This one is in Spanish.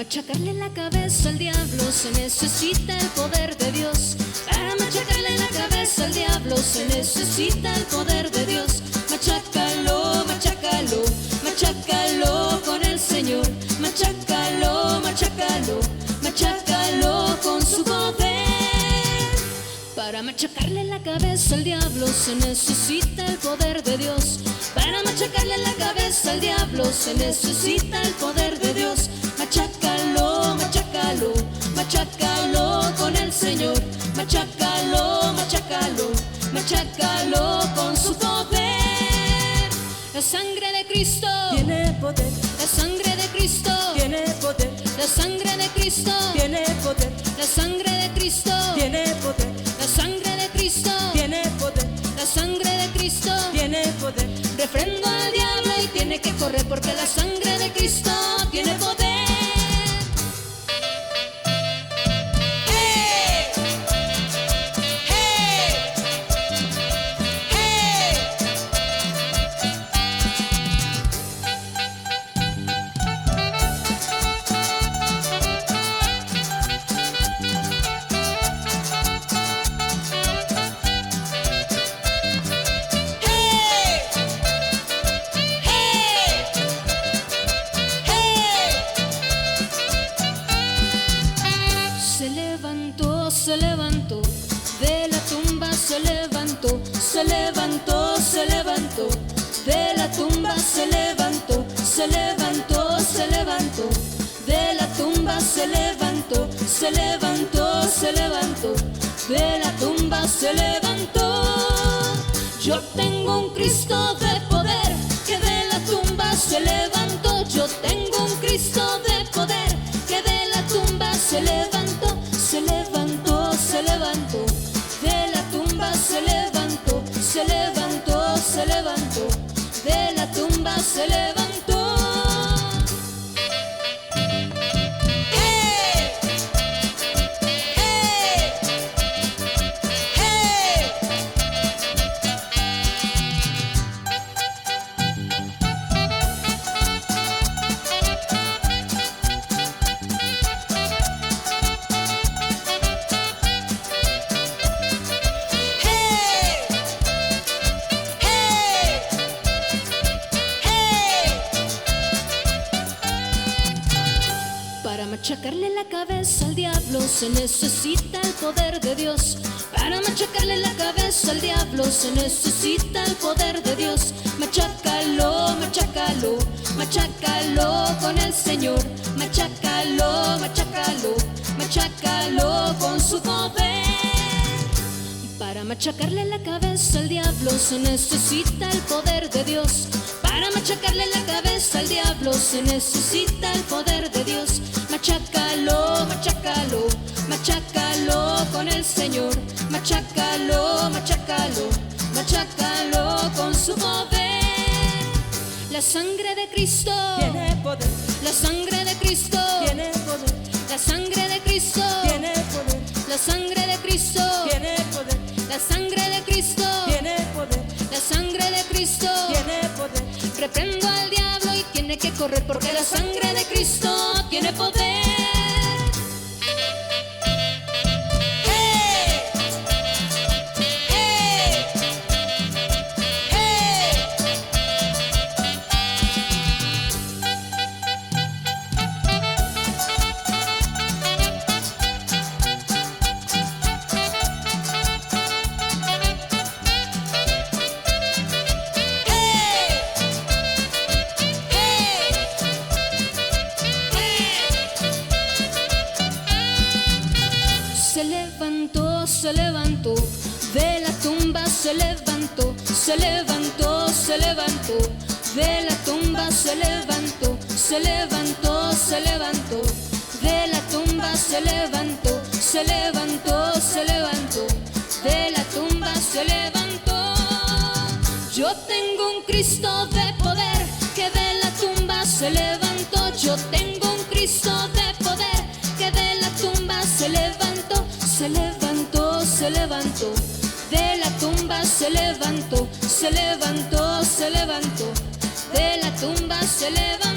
machacarle la cabeza al diablo se necesita el poder de Dios. Para machacarle la cabeza al diablo se necesita el poder de Dios. Machácalo, machácalo, machácalo con el Señor. Machácalo, machácalo, machácalo con su poder. Para machacarle la cabeza al diablo se necesita el poder de Dios. Para machacarle la cabeza al diablo se necesita el poder de Dios. Machácalo, machácalo, machácalo con el Señor. Machácalo, machácalo, machácalo con su poder. La sangre de Cristo tiene poder, la sangre de Cristo tiene poder, la sangre de Cristo tiene poder, la sangre de Cristo tiene poder, la sangre de Cristo tiene poder, la sangre de Cristo tiene poder. refrendo al diablo y tiene que correr porque la sangre de Cristo tiene poder. Se levantó, de la tumba se levantó, se levantó, se levantó, de la tumba se levantó, se levantó, se levantó, de la tumba se levantó, se levantó, se levantó, de la tumba se levantó. Yo tengo un Cristo de poder que de la tumba se levantó. Yo tengo un Cristo de poder que de la tumba se levantó, se levantó, se levantó, de la tumba se levantó, se levantó, se levantó, de la tumba se levantó. Para machacarle la cabeza al diablo se necesita el poder de Dios. Para machacarle la cabeza al diablo se necesita el poder de Dios. Machácalo, machácalo, machácalo con el Señor. Machácalo, machácalo, machácalo con su poder. Para machacarle la cabeza al diablo se necesita el poder de Dios. Para machacarle la cabeza al diablo se necesita el poder de Dios. Machácalo, machácalo, machácalo con el Señor. Machácalo, machácalo, machácalo con su poder. La sangre de Cristo Tiene poder, la sangre de Cristo tiene poder, la sangre de Cristo tiene poder, la sangre de Cristo tiene poder, la sangre de Cristo tiene poder, la sangre de Cristo tiene poder. reprendo al diablo y tiene que correr porque la sangre de Cristo tiene poder. Se levantó, de la tumba se levantó, se levantó, se levantó, de la tumba se levantó, se levantó, se levantó, de la tumba se levantó, se levantó, se levantó, de la tumba se levantó. Yo tengo un Cristo de poder que de la tumba se levantó. Yo tengo un Cristo de poder que de la tumba se levantó, se levantó, se levantó, de la tumba se levantó, se levantó, se levantó, de la tumba se levantó.